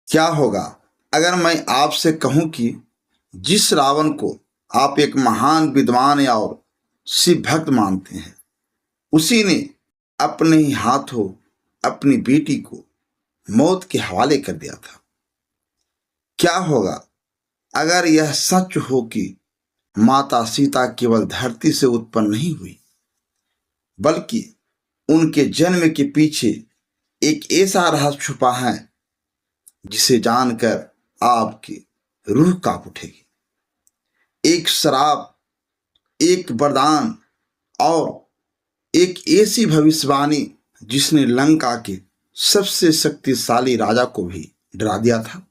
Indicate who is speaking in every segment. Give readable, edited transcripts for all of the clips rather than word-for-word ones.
Speaker 1: क्या होगा अगर मैं आपसे कहूं कि जिस रावण को आप एक महान विद्वान और शिव भक्त मानते हैं, उसी ने अपने ही हाथों अपनी बेटी को मौत के हवाले कर दिया था। क्या होगा अगर यह सच हो कि माता सीता केवल धरती से उत्पन्न नहीं हुई, बल्कि उनके जन्म के पीछे एक ऐसा रहस्य छुपा है जिसे जानकर आपकी रूह कांप उठेगी। एक श्राप, एक वरदान और एक ऐसी भविष्यवाणी जिसने लंका के सबसे शक्तिशाली राजा को भी डरा दिया था।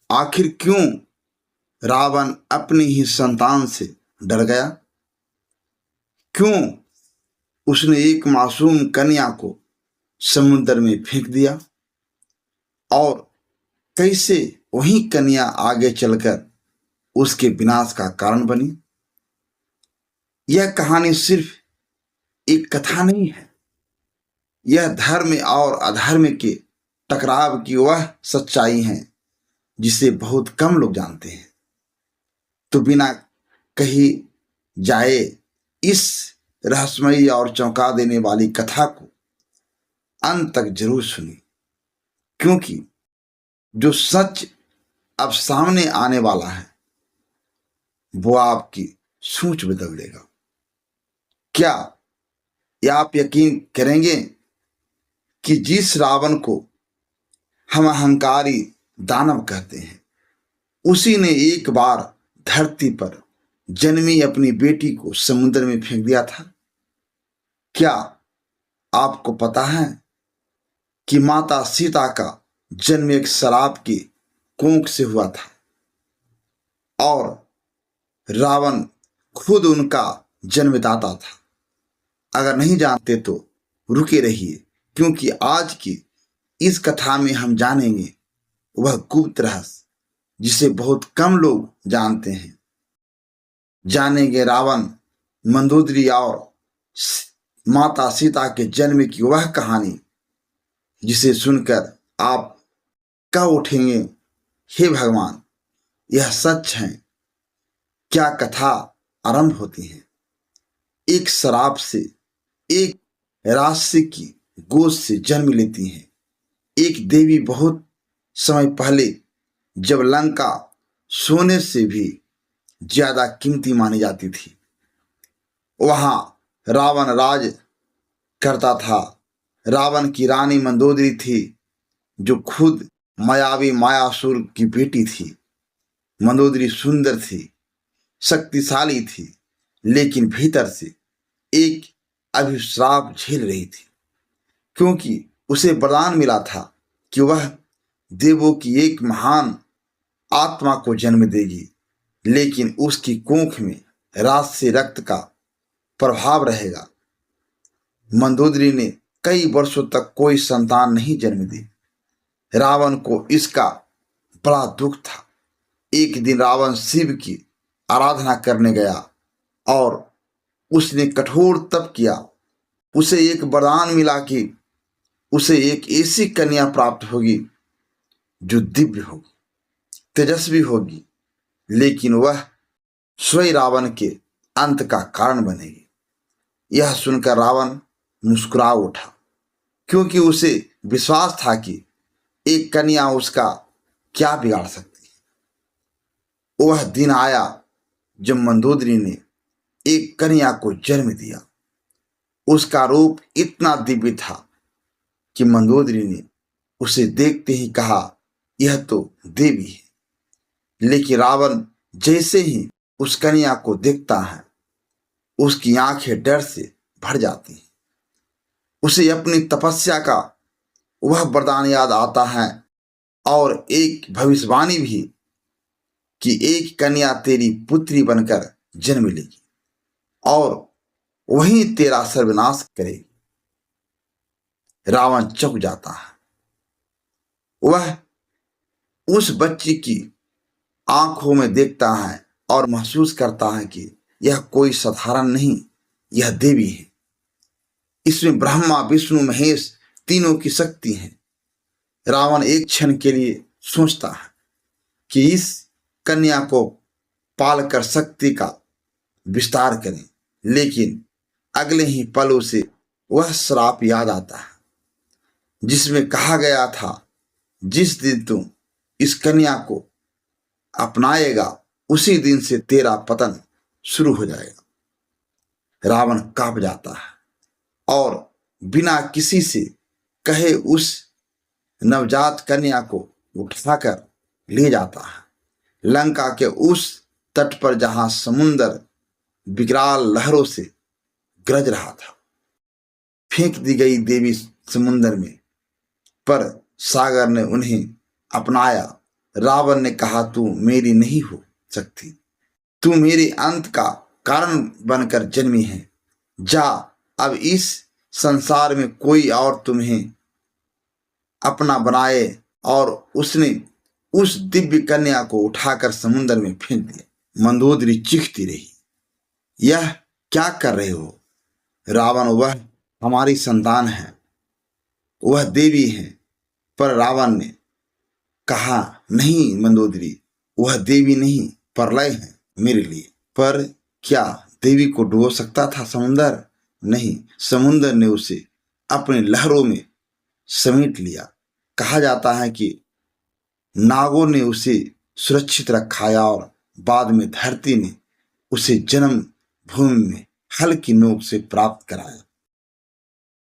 Speaker 1: आखिर क्यों रावण अपनी ही संतान से डर गया? क्यों उसने एक मासूम कन्या को समुद्र में फेंक दिया? और कैसे वही कन्या आगे चलकर उसके विनाश का कारण बनी? यह कहानी सिर्फ एक कथा नहीं है, यह धर्म और अधर्म के टकराव की वह सच्चाई है जिसे बहुत कम लोग जानते हैं। तो बिना कही जाए इस रहस्यमयी और चौंका देने वाली कथा को अंत तक जरूर सुनिए, क्योंकि जो सच अब सामने आने वाला है वो आपकी सोच बदल देगा। क्या आप यकीन करेंगे कि जिस रावण को हम अहंकारी दानव कहते हैं, उसी ने एक बार धरती पर जन्मी अपनी बेटी को समुद्र में फेंक दिया था? क्या आपको पता है कि माता सीता का जन्म एक श्राप की कोख से हुआ था और रावण खुद उनका जन्मदाता था? अगर नहीं जानते तो रुके रहिए, क्योंकि आज की इस कथा में हम जानेंगे वह गुप्त रहस्य जिसे बहुत कम लोग जानते हैं। जानेंगे रावण, मंदोदरी और माता सीता के जन्म की वह कहानी जिसे सुनकर आप कह उठेंगे, हे भगवान, यह सच है। क्या कथा आरंभ होती है। एक शराब से, एक राक्षसी की गोद से जन्म लेती है। एक देवी बहुत समय पहले, जब लंका सोने से भी ज्यादा कीमती मानी जाती थी, वहां रावण राज करता था। रावण की रानी मंदोदरी थी, जो खुद मायावी मायासुर की बेटी थी। मंदोदरी सुंदर थी, शक्तिशाली थी, लेकिन भीतर से एक अभिश्राप झेल रही थी, क्योंकि उसे वरदान मिला था कि वह देवों की एक महान आत्मा को जन्म देगी, लेकिन उसकी कोख में रात से रक्त का प्रभाव रहेगा। मंदोदरी ने कई वर्षों तक कोई संतान नहीं जन्म दी। रावण को इसका बड़ा दुख था। एक दिन रावण शिव की आराधना करने गया और उसने कठोर तप किया। उसे एक वरदान मिला कि उसे एक ऐसी कन्या प्राप्त होगी जो दिव्य होगी, तेजस्वी होगी, लेकिन वह स्वयं रावण के अंत का कारण बनेगी। यह सुनकर रावण मुस्कुरा उठा, क्योंकि उसे विश्वास था कि एक कन्या उसका क्या बिगाड़ सकती है। वह दिन आया जब मंदोदरी ने एक कन्या को जन्म दिया। उसका रूप इतना दिव्य था कि मंदोदरी ने उसे देखते ही कहा, यह तो देवी है। लेकिन रावण जैसे ही उस कन्या को देखता है, उसकी आंखें डर से भर जाती हैं। उसे अपनी तपस्या का वह वरदान याद आता है और एक भविष्यवाणी भी कि एक कन्या तेरी पुत्री बनकर जन्म लेगी और वही तेरा सर्वनाश करेगी। रावण चौंक जाता है। वह उस बच्ची की आंखों में देखता है और महसूस करता है कि यह कोई साधारण नहीं, यह देवी है। इसमें ब्रह्मा, विष्णु, महेश तीनों की शक्ति है। रावण एक क्षण के लिए सोचता है कि इस कन्या को पाल कर शक्ति का विस्तार करें, लेकिन अगले ही पल उसे वह श्राप याद आता है जिसमें कहा गया था, जिस दिन तुम इस कन्या को अपनाएगा उसी दिन से तेरा पतन शुरू हो जाएगा। रावण कांप जाता है और बिना किसी से कहे उस नवजात कन्या को उठाकर ले जाता है लंका के उस तट पर जहां समुंदर विकराल लहरों से गरज रहा था। फेंक दी गई देवी समुंदर में, पर सागर ने उन्हें अपनाया। रावण ने कहा, तू मेरी नहीं हो सकती, तू मेरे अंत का कारण बनकर जन्मी है। जा, अब इस संसार में कोई और तुम्हें अपना बनाए। और उसने उस दिव्य कन्या को उठाकर समुद्र में फेंक दिया। मंदोदरी चीखती रही, यह क्या कर रहे हो रावण? वह हमारी संतान है, वह देवी है। पर रावण ने कहा, नहीं मंदोदरी, वह देवी नहीं, प्रलय है मेरे लिए। पर क्या देवी को डुबो सकता था समुंदर? नहीं, समुंदर ने उसे अपने लहरों में समेट लिया। कहा जाता है कि नागों ने उसे सुरक्षित रखाया और बाद में धरती ने उसे जन्म भूमि में हल्की नोक से प्राप्त कराया।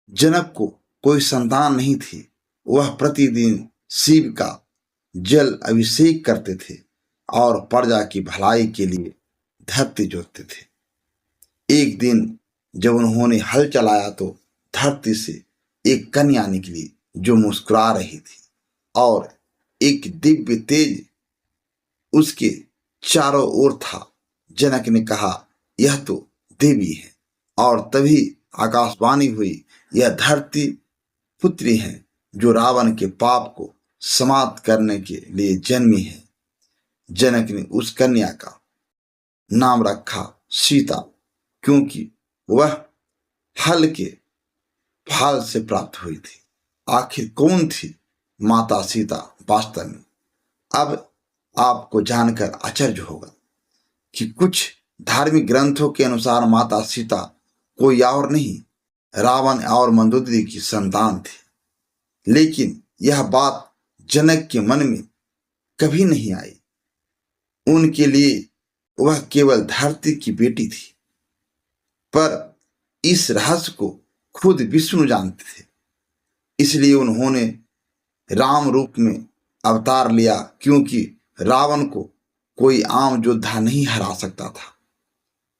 Speaker 1: जनक को कोई संतान नहीं थी। वह प्रतिदिन शिव का जल अभिषेक करते थे और प्रजा की भलाई के लिए धरती जोतते थे। एक दिन जब उन्होंने हल चलाया तो धरती से एक कन्या निकली जो मुस्कुरा रही थी और एक दिव्य तेज उसके चारों ओर था। जनक ने कहा, यह तो देवी है। और तभी आकाशवाणी हुई, यह धरती पुत्री है जो रावण के पाप को समाप्त करने के लिए जन्मी है। जनक ने उस कन्या का नाम रखा सीता, क्योंकि वह हल के फाल से प्राप्त हुई थी। आखिर कौन थी माता सीता वास्तव में? अब आपको जानकर आश्चर्य होगा कि कुछ धार्मिक ग्रंथों के अनुसार माता सीता कोई और नहीं, रावण और मंदोदरी की संतान थी। लेकिन यह बात जनक के मन में कभी नहीं आई। उनके लिए वह केवल धरती की बेटी थी। पर इस रहस्य को खुद विष्णु जानते थे, इसलिए उन्होंने राम रूप में अवतार लिया, क्योंकि रावण को कोई आम योद्धा नहीं हरा सकता था।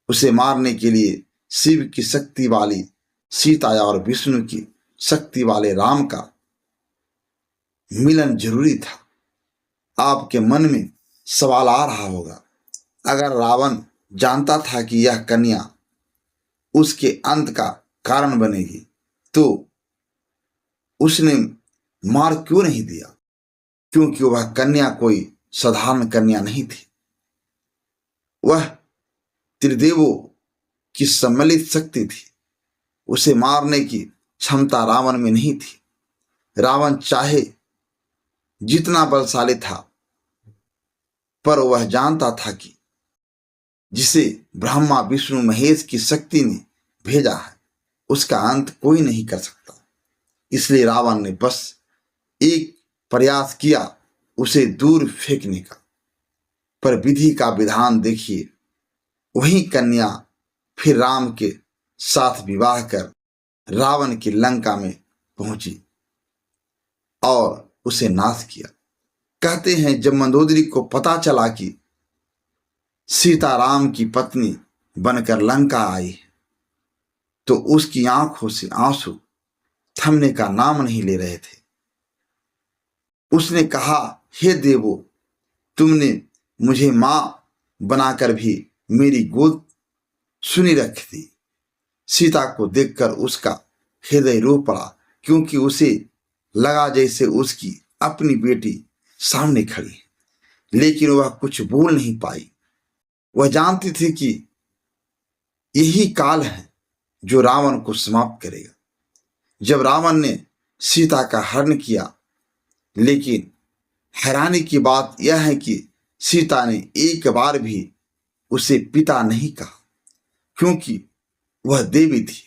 Speaker 1: उसे मारने के लिए शिव की शक्ति वाली सीता और विष्णु की शक्ति वाले राम का मिलन जरूरी था। आपके मन में सवाल आ रहा होगा, अगर रावण जानता था कि यह कन्या उसके अंत का कारण बनेगी तो उसने मार क्यों नहीं दिया? क्योंकि वह कन्या कोई साधारण कन्या नहीं थी। वह त्रिदेवों की सम्मिलित शक्ति थी। उसे मारने की क्षमता रावण में नहीं थी। रावण चाहे जितना बलशाली था, पर वह जानता था कि जिसे ब्रह्मा विष्णु महेश की शक्ति ने भेजा है उसका अंत कोई नहीं कर सकता। इसलिए रावण ने बस एक प्रयास किया, उसे दूर फेंकने का। पर विधि का विधान देखिए, वही कन्या फिर राम के साथ विवाह कर रावण की लंका में पहुंची और उसे नाश किया। कहते हैं जब मंदोदरी को पता चला कि सीता राम की पत्नी बनकर लंका आई तो उसकी आंखों से आंसू थमने का नाम नहीं ले रहे थे। उसने कहा, हे देवो, तुमने मुझे मां बनाकर भी मेरी गोद सुनी रखी थी। सीता को देखकर उसका हृदय रो पड़ा, क्योंकि उसे लगा जैसे उसकी अपनी बेटी सामने खड़ी है। लेकिन वह कुछ बोल नहीं पाई। वह जानती थी कि यही काल है जो रावण को समाप्त करेगा। जब रावण ने सीता का हरण किया, लेकिन हैरानी की बात यह है कि सीता ने एक बार भी उसे पिता नहीं कहा, क्योंकि वह देवी थी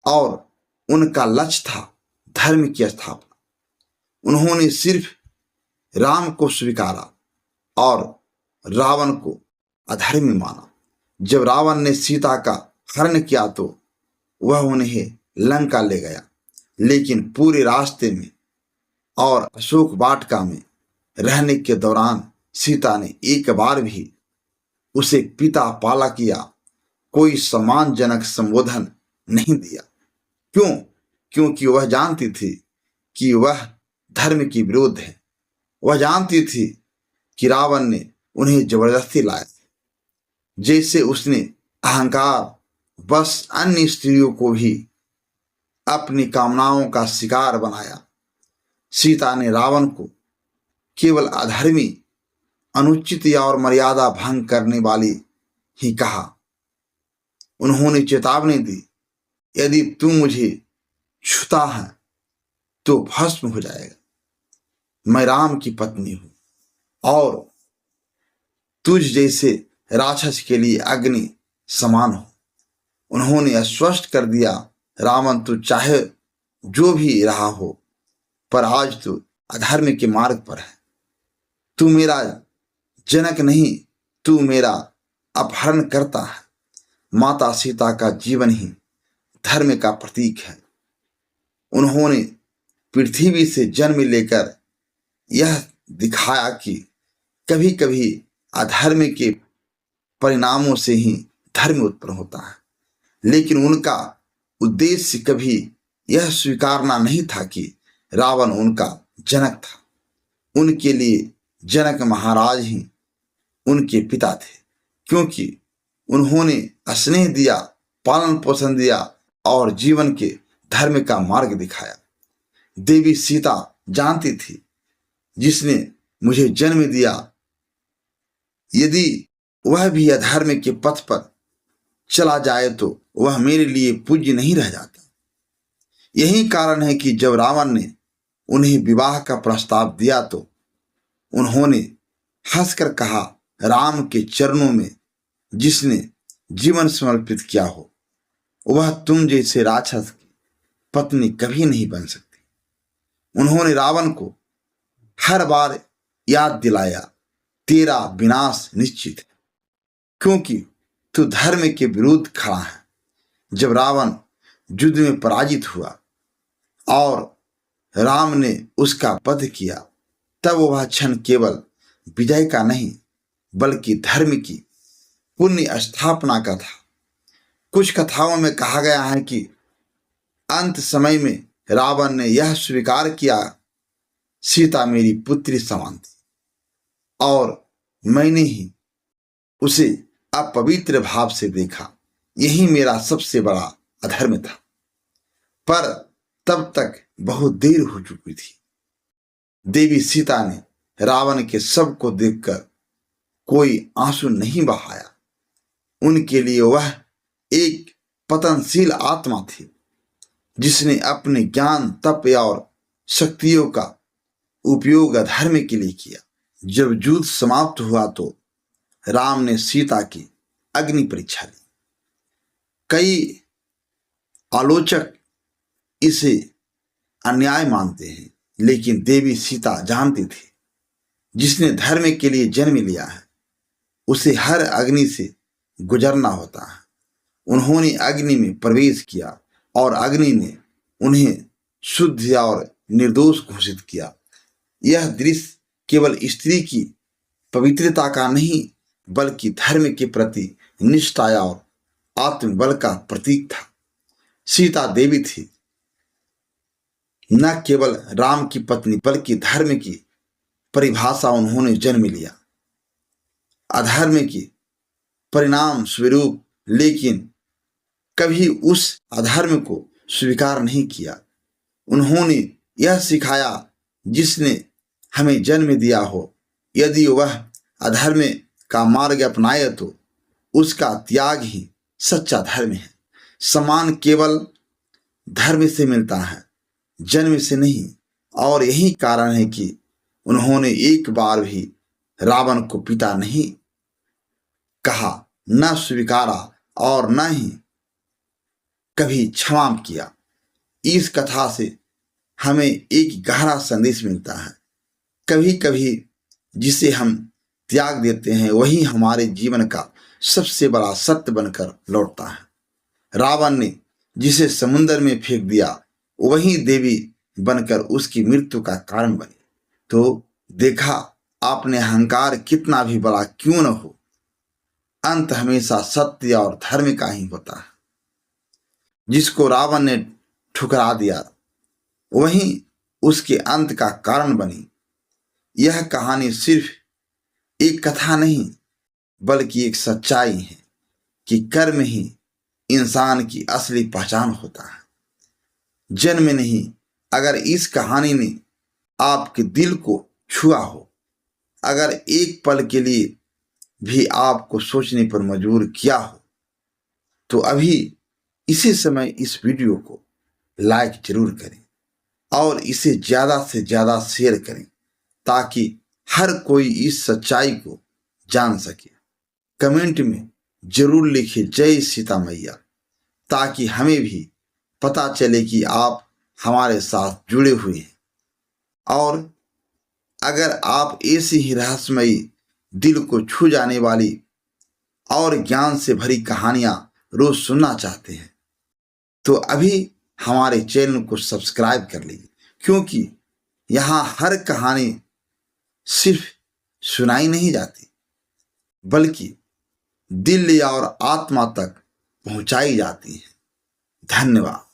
Speaker 1: और उनका लक्ष्य था धर्म की स्थापना। उन्होंने सिर्फ राम को स्वीकारा और रावण को अधर्मी माना। जब रावण ने सीता का हरण किया तो वह उन्हें लंका ले गया, लेकिन पूरे रास्ते में और अशोक वाटिका में रहने के दौरान सीता ने एक बार भी उसे पिता पाला किया कोई सम्मानजनक संबोधन नहीं दिया। क्यों? क्योंकि वह जानती थी कि वह धर्म की विरुद्ध है। वह जानती थी कि रावण ने उन्हें जबरदस्ती लाया, जैसे उसने अहंकार बस अन्य स्त्रियों को भी अपनी कामनाओं का शिकार बनाया। सीता ने रावण को केवल अधर्मी, अनुचित या और मर्यादा भंग करने वाली ही कहा। उन्होंने चेतावनी दी, यदि तू मुझे छूता है तो भस्म हो जाएगा। मैं राम की पत्नी हूं और तुझ जैसे राक्षस के लिए अग्नि समान हो। उन्होंने स्पष्ट कर दिया, रावण तू चाहे जो भी रहा हो, पर आज तू अधर्म के मार्ग पर है। तू मेरा जनक नहीं, तू मेरा अपहरण करता है। माता सीता का जीवन ही धर्म का प्रतीक है। उन्होंने पृथ्वी से जन्म लेकर यह दिखाया कि कभी कभी अधर्म के परिणामों से ही धर्म उत्पन्न होता है, लेकिन उनका उद्देश्य कभी यह स्वीकारना नहीं था कि रावण उनका जनक था। उनके लिए जनक महाराज ही उनके पिता थे, क्योंकि उन्होंने स्नेह दिया, पालन पोषण दिया और जीवन के धर्म का मार्ग दिखाया। देवी सीता जानती थी, जिसने मुझे जन्म दिया, यदि वह भी अधर्म के पथ पर चला जाए तो वह मेरे लिए पूज्य नहीं रह जाता। यही कारण है कि जब रावण ने उन्हें विवाह का प्रस्ताव दिया तो उन्होंने हंसकर कहा, राम के चरणों में जिसने जीवन समर्पित किया हो, वह तुम जैसे राक्षस की पत्नी कभी नहीं बन सकती। उन्होंने रावण को हर बार याद दिलाया, तेरा विनाश निश्चित है, क्योंकि तू धर्म के विरुद्ध खड़ा है। जब रावण युद्ध में पराजित हुआ और राम ने उसका वध किया, तब वह क्षण केवल विजय का नहीं बल्कि धर्म की पुण्य स्थापना का था। कुछ कथाओं में कहा गया है कि अंत समय में रावण ने यह स्वीकार किया, सीता मेरी पुत्री समान थी और मैंने ही उसे अपवित्र भाव से देखा। यही मेरा सबसे बड़ा अधर्म था। पर तब तक बहुत देर हो चुकी थी। देवी सीता ने रावण के शव को देखकर कोई आंसू नहीं बहाया। उनके लिए वह एक पतनशील आत्मा थी, जिसने अपने ज्ञान, तप और शक्तियों का उपयोग अधर्म के लिए किया। जब युद्ध समाप्त हुआ तो राम ने सीता की अग्नि परीक्षा ली। कई आलोचक इसे अन्याय मानते हैं, लेकिन देवी सीता जानती थी, जिसने धर्म के लिए जन्म लिया है उसे हर अग्नि से गुजरना होता है। उन्होंने अग्नि में प्रवेश किया और अग्नि ने उन्हें शुद्ध और निर्दोष घोषित किया। यह दृश्य केवल स्त्री की पवित्रता का नहीं बल्कि धर्म के प्रति निष्ठा और आत्मबल का प्रतीक था। सीता देवी थी, न केवल राम की पत्नी बल्कि धर्म की परिभाषा उन्होंने जन्म लिया, अधर्म के परिणाम स्वरूप, लेकिन कभी उस अधर्म को स्वीकार नहीं किया। उन्होंने यह सिखाया, जिसने हमें जन्म दिया हो, यदि वह अधर्म का मार्ग अपनाए तो उसका त्याग ही सच्चा धर्म है। सम्मान केवल धर्म से मिलता है, जन्म से नहीं, और यही कारण है कि उन्होंने एक बार भी रावण को पिता नहीं कहा, न स्वीकारा और न ही कभी क्षमा किया। इस कथा से हमें एक गहरा संदेश मिलता है। कभी कभी जिसे हम त्याग देते हैं वही हमारे जीवन का सबसे बड़ा सत्य बनकर लौटता है। रावण ने जिसे समुद्र में फेंक दिया वही देवी बनकर उसकी मृत्यु का कारण बनी। तो देखा आपने, अहंकार कितना भी बड़ा क्यों न हो, अंत हमेशा सत्य और धर्म का ही होता है। जिसको रावण ने ठुकरा दिया वही उसके अंत का कारण बनी। यह कहानी सिर्फ एक कथा नहीं बल्कि एक सच्चाई है कि कर्म ही इंसान की असली पहचान होता है, जन्म नहीं। अगर इस कहानी ने आपके दिल को छुआ हो, अगर एक पल के लिए भी आपको सोचने पर मजबूर किया हो, तो अभी इसी समय इस वीडियो को लाइक जरूर करें और इसे ज़्यादा से ज़्यादा शेयर करें ताकि हर कोई इस सच्चाई को जान सके। कमेंट में जरूर लिखें जय सीता मैया, ताकि हमें भी पता चले कि आप हमारे साथ जुड़े हुए हैं। और अगर आप ऐसी ही रहस्यमयी, दिल को छू जाने वाली और ज्ञान से भरी कहानियां रोज सुनना चाहते हैं तो अभी हमारे चैनल को सब्सक्राइब कर लीजिए, क्योंकि यहाँ हर कहानी सिर्फ सुनाई नहीं जाती बल्कि दिल और आत्मा तक पहुंचाई जाती है। धन्यवाद।